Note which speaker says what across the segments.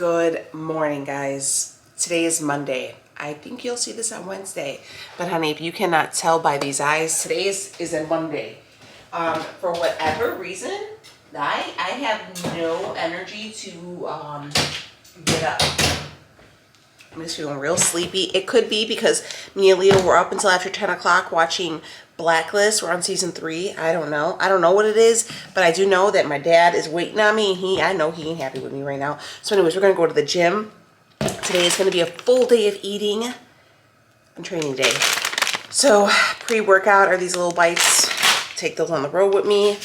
Speaker 1: Good morning, guys. Today is Monday. I think you'll see this on Wednesday. But honey, if you cannot tell by these eyes, today is a Monday. For whatever reason, I have no energy to get up. I'm just feeling real sleepy. It could be because me and Leo were up until after 10 o'clock watching Blacklist. We're on season 3. I don't know. I don't know what it is, but I do know that my dad is waiting on me. And I know he ain't happy with me right now. So anyways, we're going to go to the gym. Today is going to be a full day of eating and training day. So pre-workout are these little bites. Take those on the road with me.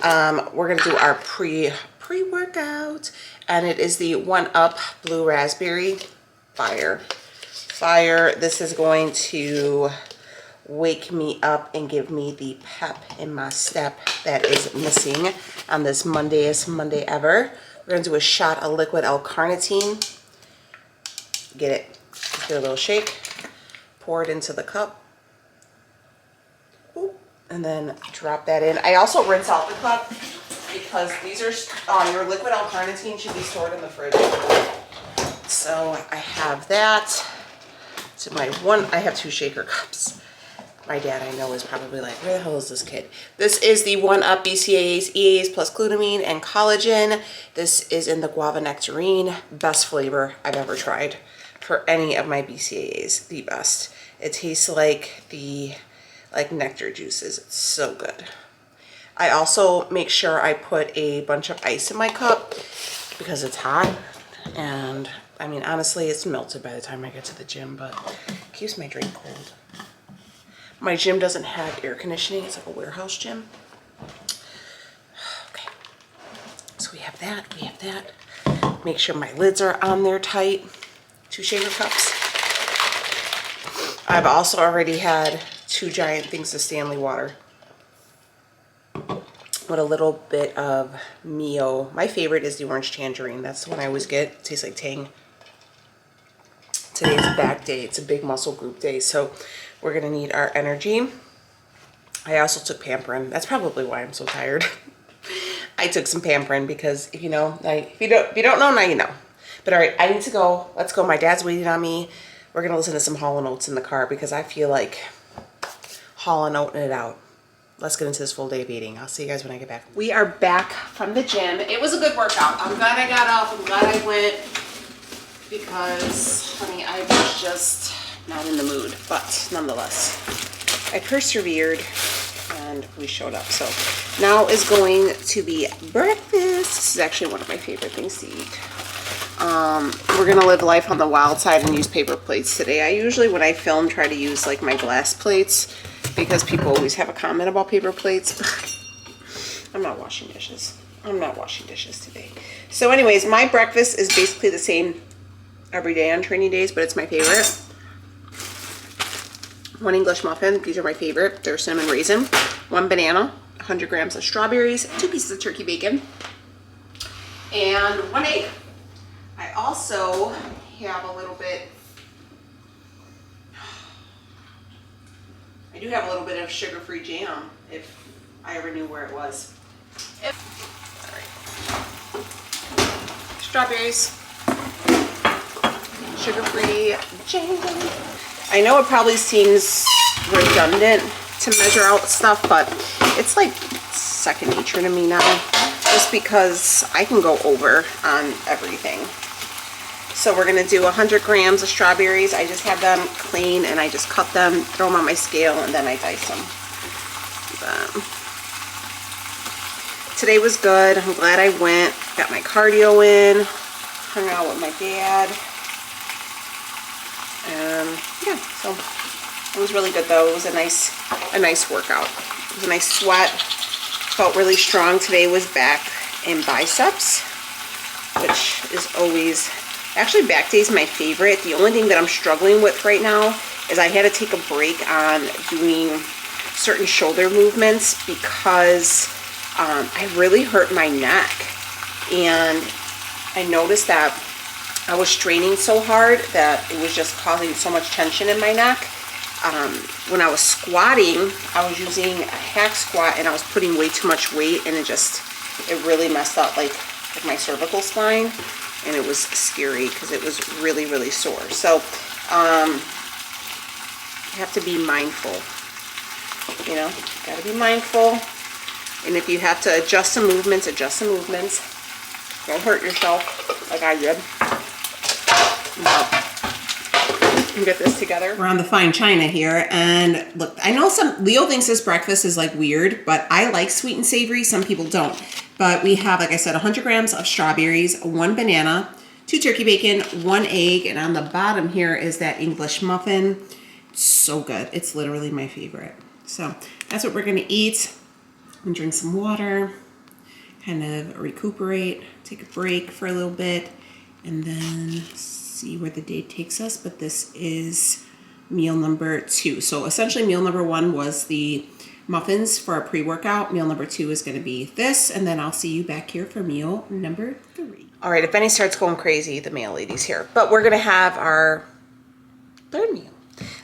Speaker 1: We're going to do our pre-workout, and it is the 1UP Blue Raspberry. Fire. This is going to wake me up and give me the pep in my step that is missing on this Mondayest Monday ever. We're going to do a shot of liquid L-Carnitine. Get it. Just give it a little shake. Pour it into the cup. Ooh, and then drop that in. I also rinse out the cup because these are your liquid L-Carnitine should be stored in the fridge. So I have that. So I have 2 shaker cups. My dad, I know, is probably like, where the hell is this kid? This is the 1UP BCAAs, EAs plus glutamine and collagen. This is in the guava nectarine. Best flavor I've ever tried for any of my BCAAs. The best. It tastes like nectar juices. It's so good. I also make sure I put a bunch of ice in my cup because it's hot. And I mean, honestly, it's melted by the time I get to the gym, but it keeps my drink cold. My gym doesn't have air conditioning. It's like a warehouse gym. Okay. So we have that. Make sure my lids are on there tight. 2 shaker cups. I've also already had 2 giant things of Stanley water with a little bit of Mio. My favorite is the orange tangerine. That's the one I always get. It tastes like Tang. Today's back day. It's a big muscle group day, so we're gonna need our energy. I also took Pamperin. That's probably why I'm so tired. I took some Pamperin because if you know, if you don't know, now you know. But all right, I need to go. Let's go. My dad's waiting on me. We're gonna listen to some Hall & Oates in the car because I feel like Hall & Oating it out. Let's get into this full day of eating. I'll see you guys when I get back. We are back from the gym. It was a good workout. I'm glad I got up. I'm glad I went because, honey, I was just not in the mood. But nonetheless, I persevered and we showed up. So now is going to be breakfast. This is actually one of my favorite things to eat. We're going to live life on the wild side and use paper plates today. I usually, when I film, try to use like my glass plates, because people always have a comment about paper plates. I'm not washing dishes. I'm not washing dishes today. So anyways, my breakfast is basically the same every day on training days, but it's my favorite. 1 English muffin. These are my favorite. They're cinnamon raisin. 1 banana. 100 grams of strawberries. 2 pieces of turkey bacon. And 1 egg. I also have a little bit... I do have a little bit of sugar-free jam, if I ever knew where it was. All right. Strawberries, sugar-free jam. I know it probably seems redundant to measure out stuff, but it's like second nature to me now, just because I can go over on everything. So we're gonna do 100 grams of strawberries. I just have them clean and I just cut them, throw them on my scale, and then I dice them. Today was good. I'm glad I went. Got my cardio in, hung out with my dad. And yeah, so it was really good though. It was a nice workout. It was a nice sweat. Felt really strong. Today was back and biceps, which is always... Actually, back day is my favorite. The only thing that I'm struggling with right now is I had to take a break on doing certain shoulder movements because I really hurt my neck. And I noticed that I was straining so hard that it was just causing so much tension in my neck. When I was squatting, I was using a hack squat and I was putting way too much weight, and it really messed up like my cervical spine. and it was scary because it was really, really sore. So you have to be mindful, you know, gotta be mindful. And if you have to adjust some movements, adjust some movements. Don't hurt yourself like I did. Get this together. We're on the fine china here, and look, I know Leo thinks this breakfast is like weird, but I like sweet and savory. Some people don't. But we have, like I said, 100 grams of strawberries, 1 banana, 2 turkey bacon, 1 egg, and on the bottom here is that English muffin. It's so good. It's literally my favorite. So that's what we're gonna eat. I'm gonna drink some water, kind of recuperate, take a break for a little bit, and then see where the day takes us. But this is meal number 2. So essentially meal number 1 was the muffins for our pre-workout. Meal number 2 is going to be this, and then I'll see you back here for meal number 3. All right, if Benny starts going crazy, the mail lady's here. But we're going to have our 3rd meal.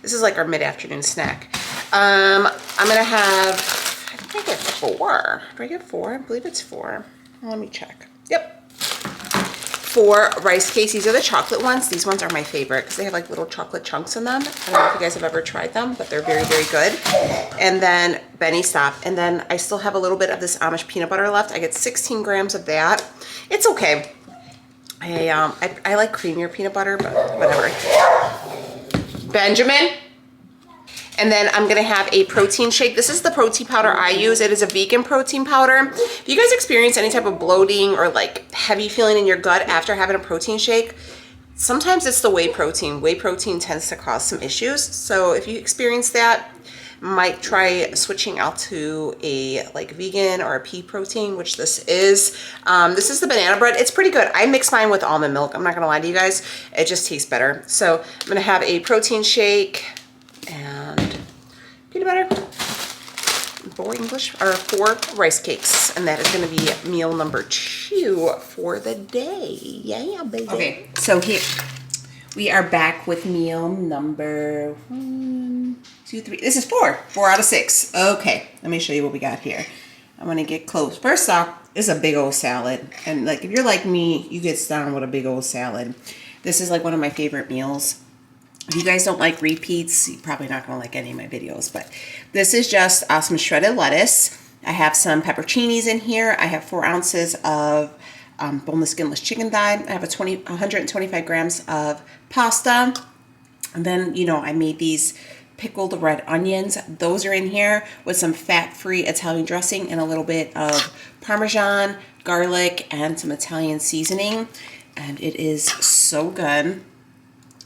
Speaker 1: This is like our mid-afternoon snack. I'm going to have, I think I get 4. Do I get 4? I believe it's 4. Let me check. Yep. 4 rice cakes. These are the chocolate ones. These ones are my favorite because they have like little chocolate chunks in them. I don't know if you guys have ever tried them, but they're very, very good. And then Benny stop. And then I still have a little bit of this Amish peanut butter left. I get 16 grams of that. It's okay. I like creamier peanut butter, but whatever. Benjamin. And then I'm gonna have a protein shake. This is the protein powder I use. It is a vegan protein powder. If you guys experience any type of bloating or like heavy feeling in your gut after having a protein shake, sometimes it's the whey protein. Whey protein tends to cause some issues. So if you experience that, might try switching out to a like vegan or a pea protein, which this is. This is the banana bread. It's pretty good. I mix mine with almond milk. I'm not gonna lie to you guys. It just tastes better. So I'm gonna have a protein shake and peanut butter, 4 rice cakes, and that is going to be meal number 2 for the day. Yeah, baby. Okay, so here we are back with meal number 1, 2, 3. This is 4 out of 6. Okay, let me show you what we got here. I'm gonna get close. First off, it's a big old salad, and like if you're like me, you get down with a big old salad. This is like one of my favorite meals. If you guys don't like repeats, you're probably not going to like any of my videos, but this is just some shredded lettuce. I have some pepperoncinis in here. I have 4 ounces of boneless, skinless chicken thigh. I have 125 grams of pasta. And then, you know, I made these pickled red onions. Those are in here with some fat-free Italian dressing and a little bit of Parmesan, garlic, and some Italian seasoning. And it is so good.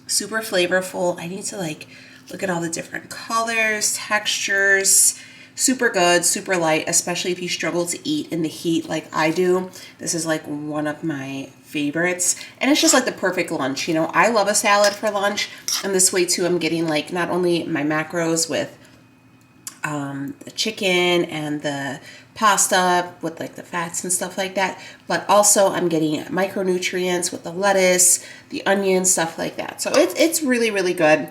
Speaker 1: Super flavorful. I need to like look at all the different colors, textures. Super good, super light, especially if you struggle to eat in the heat like I do. This is like one of my favorites. And it's just like the perfect lunch. You know, I love a salad for lunch. And this way too, I'm getting like not only my macros with the chicken and the pasta with like the fats and stuff like that, but also I'm getting micronutrients with the lettuce, the onions, stuff like that. So it's really, really good.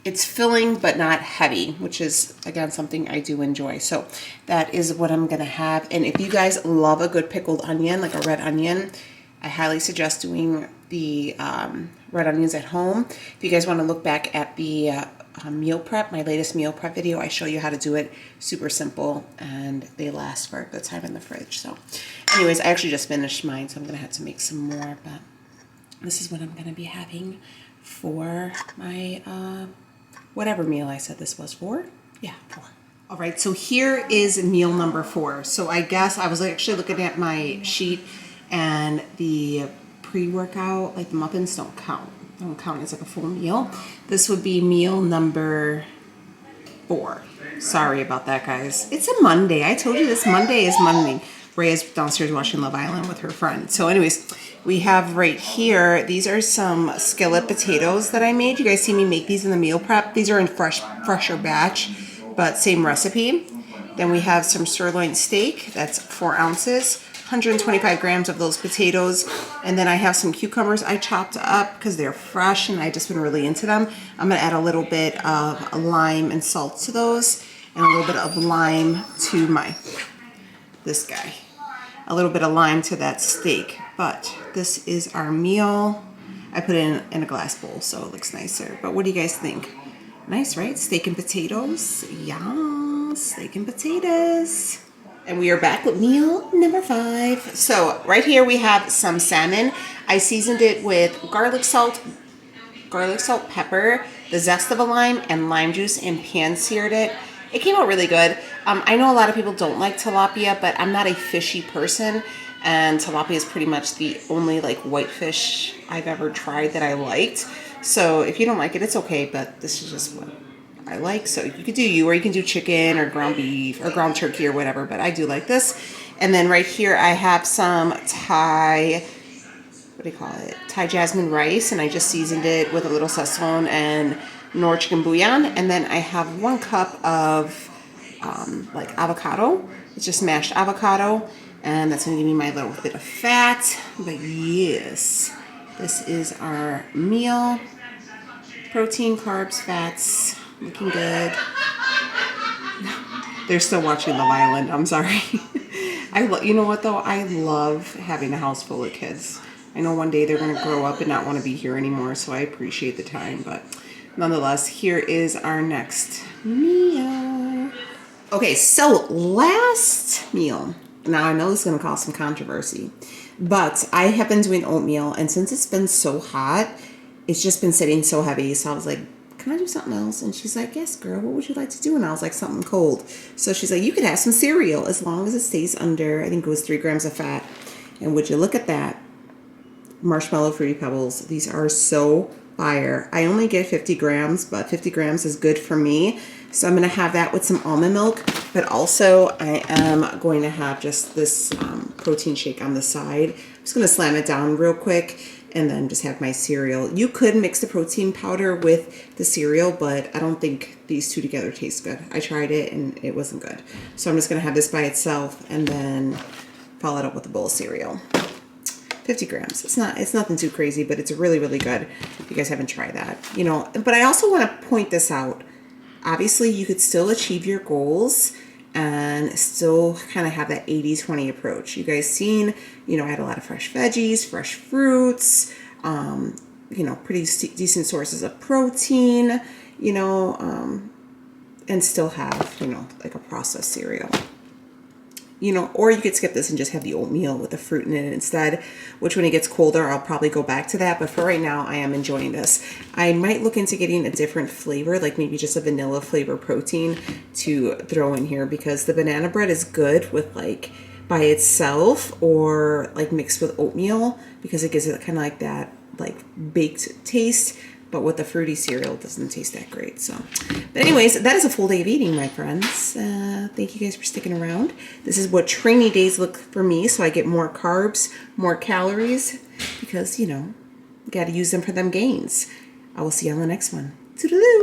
Speaker 1: It's filling but not heavy, which is again something I do enjoy. So that is what I'm gonna have. And if you guys love a good pickled onion, like a red onion, I highly suggest doing the red onions at home. If you guys want to look back at the meal prep, my latest meal prep video, I show you how to do it. Super simple, and they last for a good time in the fridge. So anyways, I actually just finished mine, so I'm gonna have to make some more, but this is what I'm gonna be having for my whatever meal I said this was for. Yeah, 4. All right, so here is meal number 4. So I guess I was actually looking at my sheet, and the pre-workout, like the muffins, don't count as like a full meal. This would be meal number 4. Sorry about that, guys. It's a Monday. I told you this Monday is Monday. Ray is downstairs watching Love Island with her friend. So anyways, we have right here, these are some skillet potatoes that I made. You guys see me make these in the meal prep. These are in fresher batch, but same recipe. Then we have some sirloin steak. That's 4 ounces. 125 grams of those potatoes, and then I have some cucumbers I chopped up because they're fresh and I've just been really into them. I'm going to add a little bit of lime and salt to those, and a little bit of lime to this guy. A little bit of lime to that steak. But this is our meal. I put it in a glass bowl so it looks nicer. But what do you guys think? Nice, right? Steak and potatoes. Yeah, steak and potatoes. And we are back with meal number 5. So right here we have some salmon. I seasoned it with garlic salt, pepper, the zest of a lime, and lime juice, and pan-seared it. It came out really good. I know a lot of people don't like tilapia, but I'm not a fishy person, and tilapia is pretty much the only like white fish I've ever tried that I liked. So if you don't like it, it's okay, but this is just what I like. So you could do or you can do chicken or ground beef or ground turkey or whatever, but I do like this. And then right here I have some Thai jasmine rice, and I just seasoned it with a little szechuan and Nor chicken bouillon. And then I have 1 cup of like avocado. It's just mashed avocado, and that's gonna give me my little bit of fat. But yes, this is our meal. Protein, carbs, fats, looking good. They're still watching Love Island. I'm sorry. You know what though? I love having a house full of kids. I know one day they're going to grow up and not want to be here anymore, so I appreciate the time. But nonetheless, here is our next meal. Okay, so last meal. Now I know this is going to cause some controversy, but I have been doing oatmeal, and since it's been so hot, it's just been sitting so heavy. So I was like, can I do something else? And she's like, yes, girl, what would you like to do? And I was like, something cold. So she's like, you could have some cereal as long as it stays under, I think it was 3 grams of fat. And would you look at that? Marshmallow Fruity Pebbles. These are so fire. I only get 50 grams, but 50 grams is good for me. So I'm going to have that with some almond milk. But also I am going to have just this protein shake on the side. I'm just going to slam it down real quick and then just have my cereal. You could mix the protein powder with the cereal, but I don't think these two together taste good. I tried it and it wasn't good. So I'm just going to have this by itself and then follow it up with a bowl of cereal. 50 grams. It's nothing too crazy, but it's really, really good if you guys haven't tried that. You know, but I also want to point this out. Obviously, you could still achieve your goals and still kind of have that 80-20 approach. You guys seen, you know, I had a lot of fresh veggies, fresh fruits, you know, pretty decent sources of protein, you know, and still have, you know, like a processed cereal. You know, or you could skip this and just have the oatmeal with the fruit in it instead, which when it gets colder, I'll probably go back to that. But for right now, I am enjoying this. I might look into getting a different flavor, like maybe just a vanilla flavor protein to throw in here, because the banana bread is good with like by itself or like mixed with oatmeal, because it gives it kind of like that like baked taste. But with the fruity cereal, it doesn't taste that great. So, but anyways, that is a full day of eating, my friends. Thank you guys for sticking around. This is what training days look for me. So I get more carbs, more calories, because, you know, got to use them for them gains. I will see you on the next one. Toodaloo.